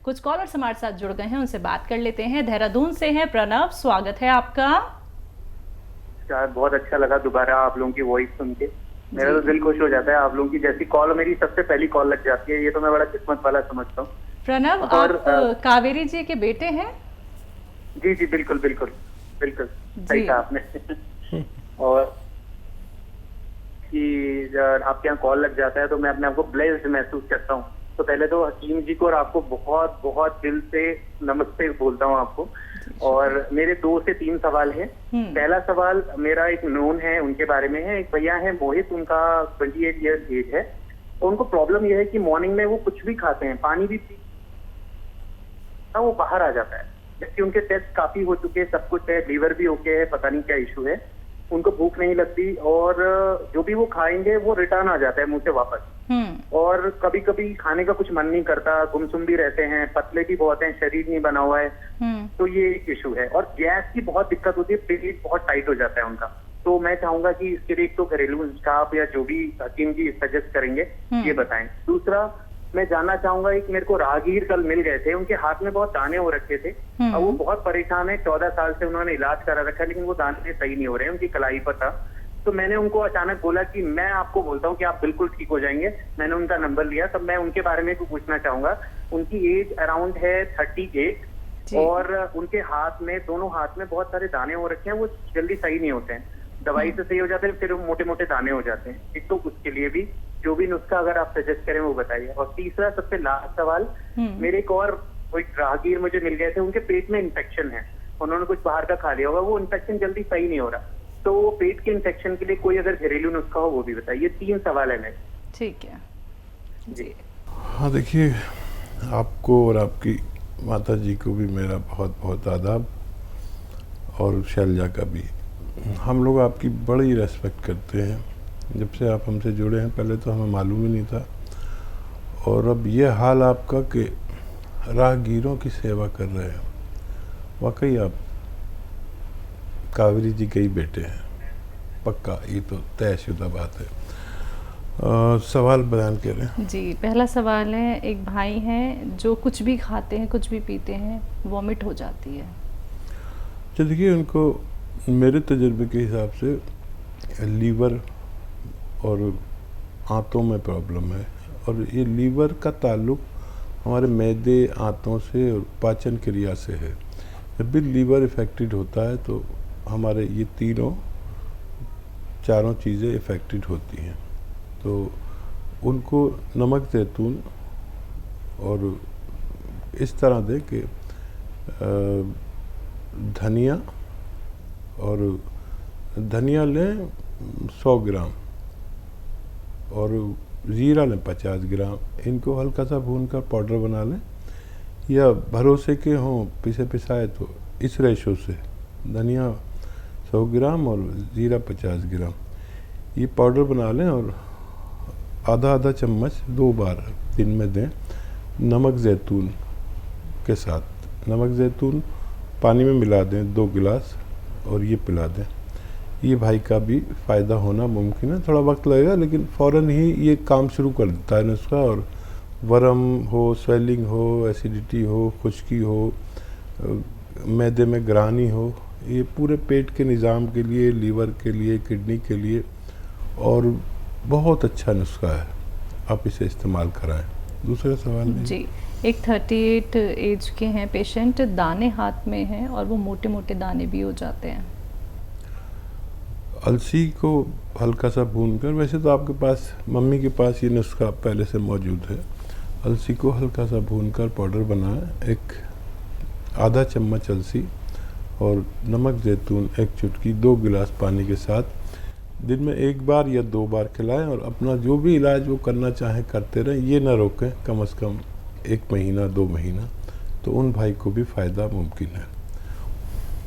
कुछ कॉलर्स हमारे साथ जुड़ गए हैं, उनसे बात कर लेते हैं। देहरादून से हैं प्रणव, स्वागत है आपका। यार बहुत अच्छा लगा दोबारा आप लोगों की वॉइस सुन के। मेरा तो दिल खुश हो जाता है। आप लोगों की जैसी कॉल मेरी सबसे पहली कॉल लग जाती है, ये तो मैं बड़ा किस्मत वाला समझता हूँ। प्रणव, और आप कावेरी जी के बेटे हैं? जी जी बिल्कुल बिल्कुल बिल्कुल सही जी कहा आपने। और कि आपके यहाँ कॉल लग जाता है तो मैं अपने आप को ब्लेस्ड महसूस करता हूँ। तो पहले तो हकीम जी को और आपको बहुत बहुत दिल से नमस्ते बोलता हूँ आपको। और मेरे 2 से 3 सवाल हैं। पहला सवाल मेरा एक नोन है उनके बारे में है। एक भैया है मोहित, उनका 28 ईयर्स एज है। और उनको प्रॉब्लम यह है कि मॉर्निंग में वो कुछ भी खाते हैं, पानी भी पी, वो बाहर आ जाता है। जबकि उनके टेस्ट काफी हो चुके हैं, सब कुछ है, लीवर भी ओके है, पता नहीं क्या इशू है। उनको भूख नहीं लगती और जो भी वो खाएंगे वो रिटर्न आ जाता है मुंह से वापस। और कभी कभी खाने का कुछ मन नहीं करता, गुमसुम भी रहते हैं, पतले भी बहुत हैं, शरीर नहीं बना हुआ है। तो ये एक इशू है। और गैस की बहुत दिक्कत होती है, पेट बहुत टाइट हो जाता है उनका। तो मैं चाहूंगा कि इसके लिए एक तो घरेलू नुस्खा आप या जो भी हकीम जी सजेस्ट करेंगे ये बताएं। दूसरा मैं जानना चाहूंगा, एक मेरे को राहगीर कल मिल गए थे, उनके हाथ में बहुत दाने हो रखे थे और वो बहुत परेशान है। 14 साल से उन्होंने इलाज करा रखा है लेकिन वो दाने सही नहीं हो रहे हैं, उनकी कलाई पर था। तो मैंने उनको अचानक बोला कि मैं आपको बोलता हूँ कि आप बिल्कुल ठीक हो जाएंगे। मैंने उनका नंबर लिया, तब मैं उनके बारे में कुछ पूछना चाहूंगा। उनकी एज अराउंड है 38 और उनके हाथ में, दोनों हाथ में बहुत सारे दाने हो रखे हैं, वो जल्दी सही नहीं होते हैं। दवाई से सही हो जाते हैं, फिर मोटे मोटे दाने हो जाते हैं। एक तो उसके लिए भी जो भी नुस्खा अगर आप सजेस्ट करें वो बताइए। और तीसरा सबसे लास्ट सवाल, मेरे एक और कोई राहगीर मुझे मिल गए थे, उनके पेट में इन्फेक्शन है, उन्होंने कुछ बाहर का खा लिया होगा, वो इन्फेक्शन जल्दी सही नहीं हो रहा। तो पेट के इन्फेक्शन के लिए कोई अगर घरेलू नुस्खा हो वो भी बताइए। ये 3 सवाल है मेरे। ठीक है जी। हाँ देखिए, आपको और आपकी माता जी को भी मेरा बहुत बहुत आदाब, और शैलजा का भी। हम लोग आपकी बड़ी रेस्पेक्ट करते हैं। जब से आप हमसे जुड़े हैं, पहले तो हमें मालूम ही नहीं था, और अब ये हाल आपका कि राहगीरों की सेवा कर रहे हैं। वाकई आप कावेरी जी के ही बेटे हैं, पक्का, ये तो तयशुदा बात है। सवाल बयान करें जी। पहला सवाल है, एक भाई हैं जो कुछ भी खाते हैं, कुछ भी पीते हैं, वॉमिट हो जाती है। तो देखिए, उनको मेरे तजुर्बे के हिसाब से लीवर और आंतों में प्रॉब्लम है। और ये लीवर का ताल्लुक हमारे मैदे, आंतों से और पाचन क्रिया से है। जब भी लीवर इफ़ेक्टेड होता है तो हमारे ये चारों चीज़ें इफ़ेक्टेड होती हैं। तो उनको नमक ज़ैतून और इस तरह दे कि धनिया, और धनिया लें 100 ग्राम और ज़ीरा लें 50 ग्राम। इनको हल्का सा भून कर पाउडर बना लें, या भरोसे के हों पिसे पिसाए तो इस रेशो से धनिया 100 ग्राम और ज़ीरा 50 ग्राम ये पाउडर बना लें, और आधा आधा चम्मच 2 बार दिन में दें नमक ज़ैतून के साथ। नमक ज़ैतून पानी में मिला दें 2 गिलास और ये पिला दें। ये भाई का भी फ़ायदा होना मुमकिन है, थोड़ा वक्त लगेगा लेकिन फ़ौरन ही ये काम शुरू कर देता है नुस्खा। और वरम हो, स्वेलिंग हो, एसिडिटी हो, खुश्की हो, मैदे में ग्रानी हो, ये पूरे पेट के निज़ाम के लिए, लीवर के लिए, किडनी के लिए और बहुत अच्छा नुस्खा है। आप इसे इस्तेमाल कराएं। दूसरा सवाल जी। एक 38 एज के हैं पेशेंट, दाने हाथ में हैं और वो मोटे मोटे दाने भी हो जाते हैं। अलसी को हल्का सा भूनकर, वैसे तो आपके पास, मम्मी के पास ये नुस्खा पहले से मौजूद है। अलसी को हल्का सा भूनकर पाउडर बनाएं, एक आधा चम्मच अलसी और नमक ज़ैतून 1 चुटकी 2 गिलास पानी के साथ दिन में 1 बार या 2 बार खिलाएं। और अपना जो भी इलाज वो करना चाहें करते रहें, ये ना रोकें, कम से कम 1 महीना 2 महीना, तो उन भाई को भी फ़ायदा मुमकिन है।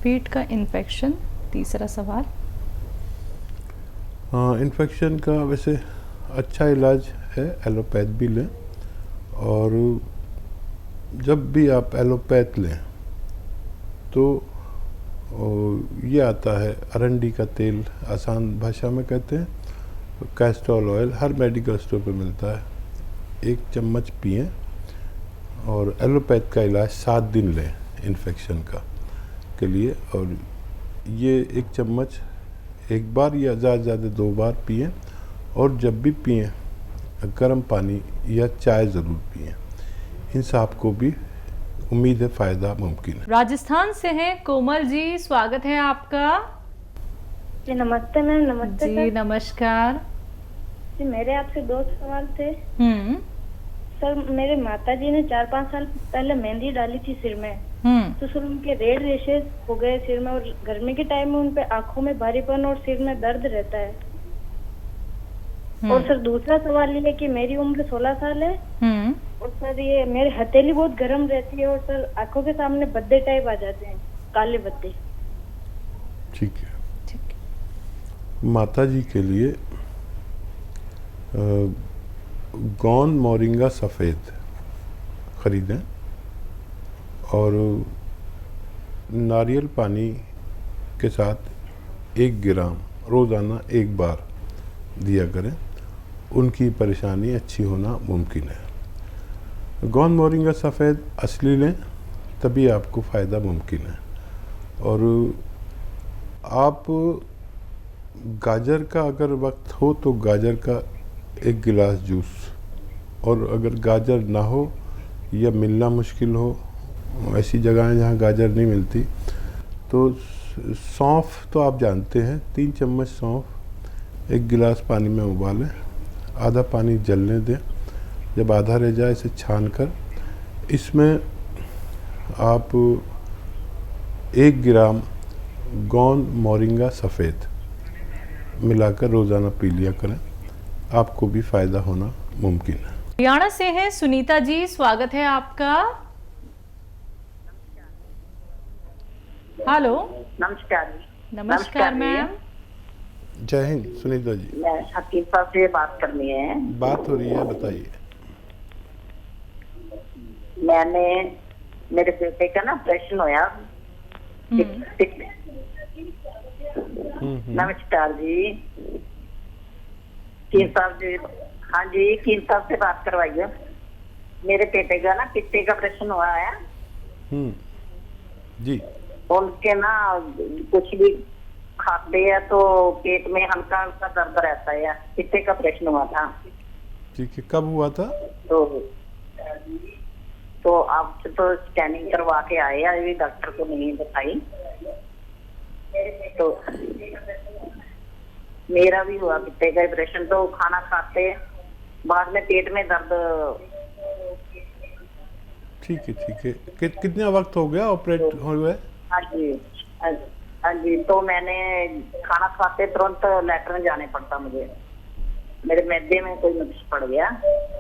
पेट का इन्फेक्शन, तीसरा सवाल। हाँ, इन्फेक्शन का वैसे अच्छा इलाज है, एलोपैथ भी लें। और जब भी आप एलोपैथ लें तो ये आता है अरंडी का तेल, आसान भाषा में कहते हैं, कैस्ट्रॉल ऑयल, हर मेडिकल स्टोर पर मिलता है। 1 चम्मच पिएं और एलोपैथ का इलाज 7 दिन लें इन्फेक्शन का के लिए। और ये 1 चम्मच एक बार या ज़्यादा से ज़्यादा 2 बार पिएं, और जब भी पिएं गर्म पानी या चाय ज़रूर पिएं। इनसे आपको भी उम्मीद है फ़ायदा मुमकिन है। राजस्थान से हैं कोमल जी, स्वागत है आपका। जी नमस्ते मैम। नमस्ते जी सर। नमस्कार। जी मेरे आपसे 2 सवाल थे। हम्म सर मेरे माता जी ने 4-5 साल पहले मेहंदी डाली थी सिर में, तो सर उनके रेड रेशेस हो गए सिर में, और गर्मी के टाइम में उनपे आंखों में भारीपन और सिर में दर्द रहता है। और सर दूसरा सवाल ये है कि मेरी उम्र 16 साल है, और सर ये मेरी हथेली बहुत गर्म रहती है, और सर आंखों के सामने बद्दे टाइप आ जाते हैं, काले बद्दे। ठीक है। माता जी के लिए गौन मोरिंगा सफ़ेद ख़रीदें और नारियल पानी के साथ 1 ग्राम रोज़ाना 1 बार दिया करें। उनकी परेशानी अच्छी होना मुमकिन है। गौन मोरिंगा सफ़ेद असली लें, तभी आपको फ़ायदा मुमकिन है। और आप गाजर का अगर वक्त हो तो गाजर का 1 गिलास जूस, और अगर गाजर ना हो या मिलना मुश्किल हो, ऐसी जगहें जहाँ गाजर नहीं मिलती, तो सौंफ तो आप जानते हैं, 3 चम्मच सौंफ 1 गिलास पानी में उबालें, आधा पानी जलने दें। जब आधा रह जाए इसे छान कर इसमें आप 1 ग्राम गौन मोरिंगा सफ़ेद मिलाकर रोज़ाना पी लिया करें, आपको भी फ़ायदा होना मुमकिन है। हरियाणा से हैं सुनीता जी, स्वागत है आपका। हेलो। नमस्कार। नमस्कार मैम। जय हिंद सुनीता जी। मैं हकीम साहब से बात करनी है। बात हो रही है, बताइए। मैंने मेरे बेटे का ना ऑपरेशन होया। नमस्कार जी। कीन साहब जी। हाँ जी, कीन साहब से बात करवाइए। मेरे बेटे का ना पित्ते का ऑपरेशन हुआ है। जी। उनके ना कुछ भी खाते हैं तो पेट में हल्का हल्का दर्द रहता है। पित्ते का ऑपरेशन हुआ था। ठीक है, कब हुआ था? तो आप तो स्कैनिंग करवा के आए, अभी डॉक्टर को नहीं बताई। तो मेरा भी हुआ पित्ते का ऑपरेशन। तो खाना खाते बाद में पेट में दर्द। ठीक है ठीक है। कितना वक्त हो गया ऑपरेट हुए? हाँ जी, हाँ जी। तो मैंने खाना खाते तुरंत लैट्रिन जाने पड़ता मुझे, मेरे मैदे में कोई नुक्स पड़ गया।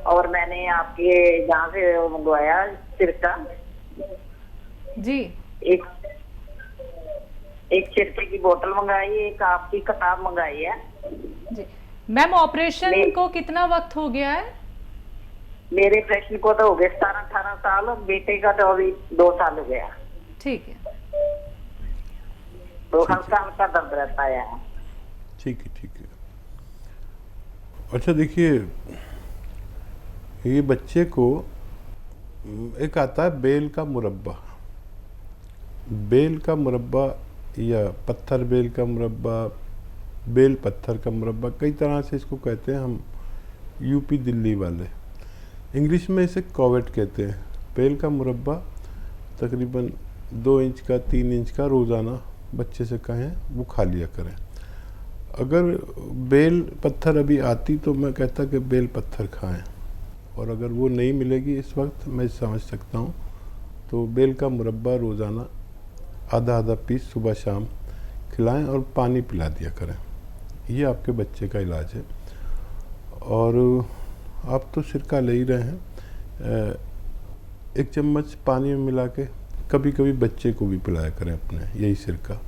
और मैंने आपके यहाँ से मंगवाया सिरका जी। एक सिरके की बोतल मंगाई, एक आपकी किताब मंगाई है जी। मैम ऑपरेशन को कितना वक्त हो गया है? मेरे ऑपरेशन को तो हो गए 17-18 साल, और बेटे का तो अभी 2 साल हो गया। ठीक है। तो हल्का हल्का दर्द रहता है। ठीक है ठीक है। अच्छा देखिए, ये बच्चे को एक आता है बेल का मुरब्बा। बेल का मुरब्बा या पत्थर बेल का मुरब्बा, बेल पत्थर का मुरब्बा, कई तरह से इसको कहते हैं हम यूपी दिल्ली वाले। इंग्लिश में इसे कोवेट कहते हैं। बेल का मुरब्बा तकरीबन 2 इंच का 3 इंच का रोज़ाना बच्चे से कहें वो खा लिया करें। अगर बेल पत्थर अभी आती तो मैं कहता कि बेल पत्थर खाएं, और अगर वो नहीं मिलेगी इस वक्त, मैं समझ सकता हूँ, तो बेल का मुरब्बा रोज़ाना आधा आधा पीस सुबह शाम खिलाएं और पानी पिला दिया करें। ये आपके बच्चे का इलाज है। और आप तो सिरका ले ही रहे हैं, 1 चम्मच पानी में मिला के कभी कभी बच्चे को भी पिलाया करें अपने, यही सिरका।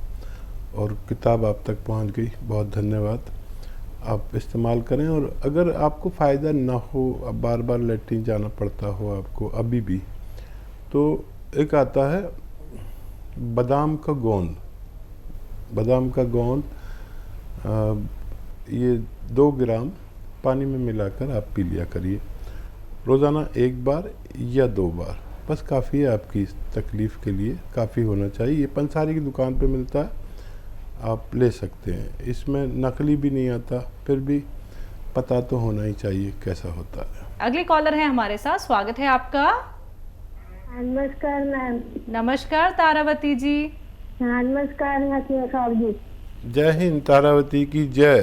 और किताब आप तक पहुंच गई, बहुत धन्यवाद। आप इस्तेमाल करें। और अगर आपको फ़ायदा ना हो, अब बार बार लैट्रिन जाना पड़ता हो आपको अभी भी, तो एक आता है बादाम का गोंद। बादाम का गोंद ये 2 ग्राम पानी में मिलाकर आप पी लिया करिए रोज़ाना 1 बार या 2 बार। बस काफ़ी है आपकी इस तकलीफ़ के लिए, काफ़ी होना चाहिए। ये पंसारी की दुकान पे मिलता है, आप ले सकते हैं। इसमें नकली भी नहीं आता, फिर भी पता तो होना ही चाहिए कैसा होता है। अगले कॉलर हैं हमारे साथ, स्वागत है आपका। नमस्कार मैम। नमस्कार तारावती जी। हाँ नमस्कार साहब जी। जय हिंद तारावती की जय।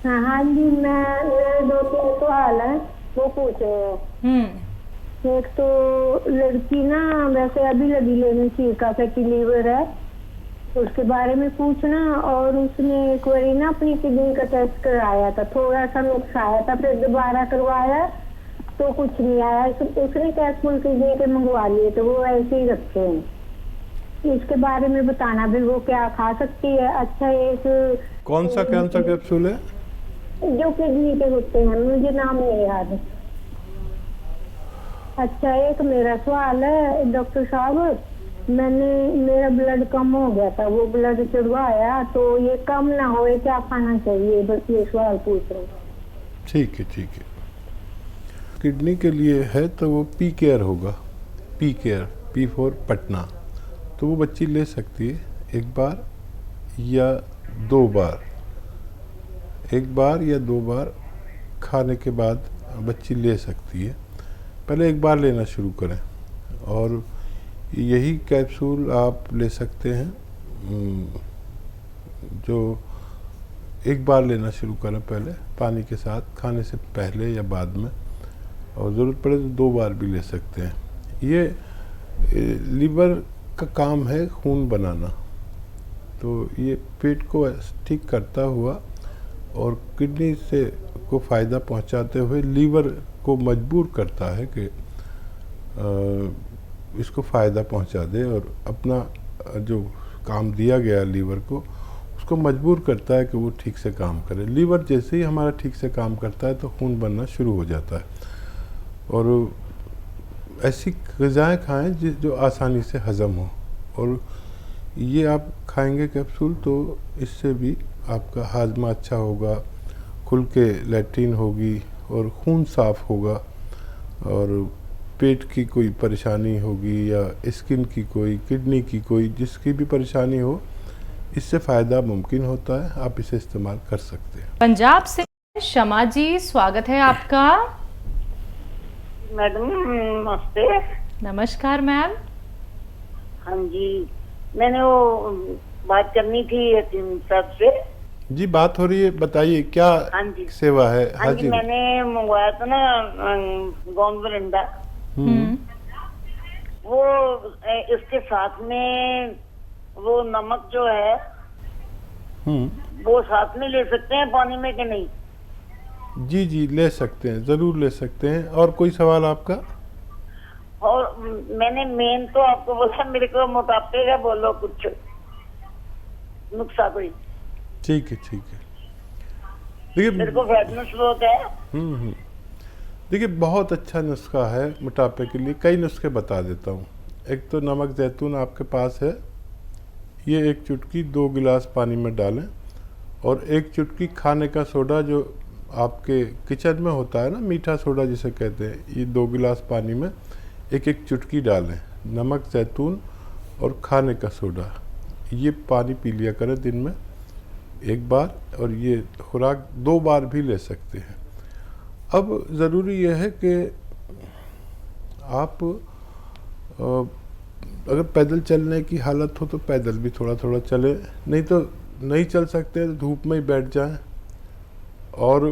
हाँ जी, मेरे 2-3 सवाल है वो पूछ रहे हैं। एक तो लड़की ना वैसे अभी लगी लेने की का फैटी लीवर है, उसके बारे में पूछना। और उसने एक बारी ना अपनी किडनी का टेस्ट कराया था, थोड़ा सा नुक्स आया था, फिर दोबारा करवाया तो कुछ नहीं आया। उसने कैप्सूल किडनी के मंगवा लिए तो वो ऐसे ही रखे हैं। इसके बारे में बताना भी वो क्या खा सकती है। अच्छा एक कौन सा कैप्सूल है? जो किडनी के होते हैं, मुझे नाम नहीं याद। अच्छा एक मेरा सवाल है डॉक्टर साहब, मेरा ब्लड कम हो गया था, वो ब्लड चढ़वाया तो ये कम ना हो, क्या खाना चाहिए, बस ये सवाल पूछ रहा हूँ। ठीक है ठीक है। किडनी के लिए है तो वो पी केयर होगा, P care, P for Patna. तो वो बच्ची ले सकती है एक बार या 2 बार, एक बार या 2 बार खाने के बाद बच्ची ले सकती है। पहले एक बार लेना शुरू करें और यही कैप्सूल आप ले सकते हैं जो एक बार लेना शुरू करें पहले पानी के साथ, खाने से पहले या बाद में, और ज़रूरत पड़े तो 2 बार भी ले सकते हैं। ये लीवर का काम है खून बनाना, तो ये पेट को ठीक करता हुआ और किडनी से को फ़ायदा पहुंचाते हुए लीवर को मजबूर करता है कि इसको फ़ायदा पहुंचा दे और अपना जो काम दिया गया लीवर को उसको मजबूर करता है कि वो ठीक से काम करे। लीवर जैसे ही हमारा ठीक से काम करता है तो खून बनना शुरू हो जाता है। और ऐसी ग़िज़ाएँ खाएं जो आसानी से हज़म हो, और ये आप खाएंगे कैप्सूल तो इससे भी आपका हाजमा अच्छा होगा, खुल के लैट्रिन होगी और खून साफ़ होगा, और पेट की कोई परेशानी होगी या स्किन की कोई, किडनी की कोई, जिसकी भी परेशानी हो, इससे फ़ायदा मुमकिन होता है। आप इसे इस्तेमाल कर सकते हैं। पंजाब से शमा जी, स्वागत है आपका। मैडम नमस्ते। नमस्कार मैम। हाँ जी, मैंने वो बात करनी थी हकीम साहब से। जी बात हो रही है, बताइए क्या हाँ जी सेवा है। हाँ जी, मैंने मंगवाया था ना गोंद बरिंदा, वो इसके साथ में वो नमक जो है वो साथ में ले सकते हैं पानी में कि नहीं? जी जी ले सकते हैं, ज़रूर ले सकते हैं। और कोई सवाल आपका? और मैंने मेन तो आपको बोला मेरे को मोटापे का बोलो कुछ नुस्खा कोई। ठीक है ठीक है। देखिए मेरे को फैटनेस बहुत है। देखिए बहुत अच्छा नुस्खा है मोटापे के लिए, कई नुस्खे बता देता हूँ। एक तो नमक जैतून आपके पास है, ये 1 चुटकी 2 गिलास पानी में डालें, और 1 चुटकी खाने का सोडा जो आपके किचन में होता है ना, मीठा सोडा जिसे कहते हैं, ये 2 गिलास पानी में 1-1 चुटकी डालें। नमक जैतून और खाने का सोडा, ये पानी पी लिया करें दिन में 1 बार, और ये खुराक 2 बार भी ले सकते हैं। अब ज़रूरी यह है कि आप अगर पैदल चलने की हालत हो तो पैदल भी थोड़ा थोड़ा चले, नहीं तो नहीं चल सकते तो धूप में ही बैठ जाएं। और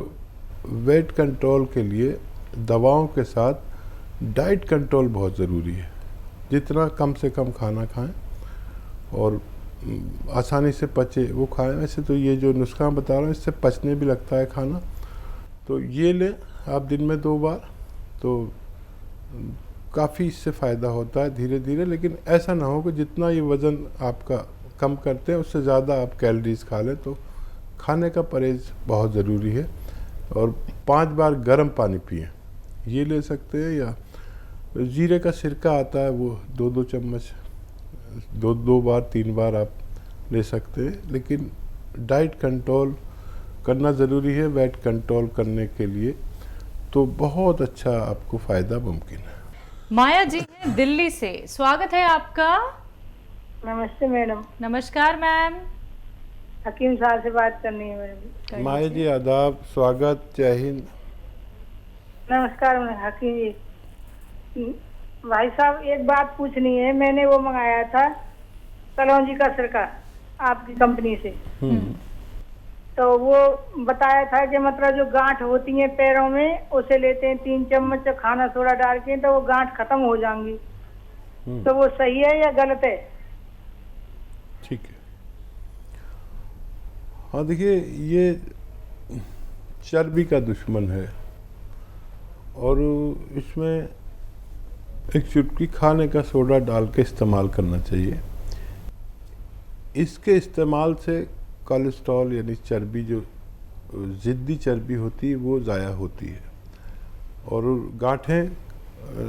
वेट कंट्रोल के लिए दवाओं के साथ डाइट कंट्रोल बहुत ज़रूरी है। जितना कम से कम खाना खाएं और आसानी से पचे वो खाएं। वैसे तो ये जो नुस्खा बता रहा हूँ इससे पचने भी लगता है खाना, तो ये लें आप दिन में 2 बार, तो काफ़ी इससे फ़ायदा होता है धीरे धीरे। लेकिन ऐसा ना हो कि जितना ये वज़न आपका कम करते हैं उससे ज़्यादा आप कैलोरीज खा लें, तो खाने का परहेज़ बहुत ज़रूरी है। और 5 बार गर्म पानी पिएं, ये ले सकते हैं। या जीरे का सिरका आता है, वो 2-2 चम्मच 2 बार 3 बार आप ले सकते हैं। लेकिन डाइट कंट्रोल करना ज़रूरी है वेट कंट्रोल करने के लिए, तो बहुत अच्छा आपको फ़ायदा मुमकिन है। माया जी हैं दिल्ली से, स्वागत है आपका। नमस्ते मैडम। नमस्कार मैम। हकीम साहब से बात करनी है मैडम। माया जी आदाब, स्वागत, जय हिंद। नमस्कार हकीम जी। भाई साहब एक बात पूछनी है, मैंने वो मंगाया था कलौंजी का सिरका आपकी कंपनी से, तो वो बताया था कि मतलब जो गांठ होती है पैरों में उसे लेते हैं 3 चम्मच खाना सोडा डाल के तो वो गांठ खत्म हो जाएंगी, तो वो सही है या गलत है? ठीक है। हाँ देखिए, ये चर्बी का दुश्मन है और इसमें एक चुटकी खाने का सोडा डाल के इस्तेमाल करना चाहिए। इसके इस्तेमाल से कोलेस्ट्रॉल यानी चर्बी, जो ज़िद्दी चर्बी होती है, वो ज़ाया होती है और गांठें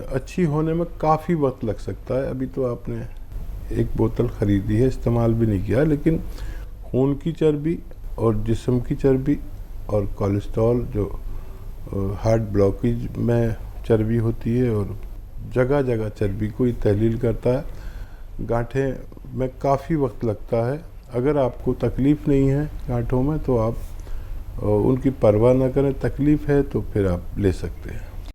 अच्छी होने में काफ़ी वक्त लग सकता है। अभी तो आपने एक बोतल ख़रीदी है, इस्तेमाल भी नहीं किया, लेकिन खून की चर्बी और जिस्म की चर्बी और कोलेस्ट्रॉल, जो हार्ट ब्लॉकेज में चर्बी होती है और जगह जगह चर्बी को तहलील करता है, गांठें में काफ़ी वक्त लगता है। अगर आपको तकलीफ़ नहीं है गांठों में तो आप उनकी परवाह ना करें, तकलीफ़ है तो फिर आप ले सकते हैं।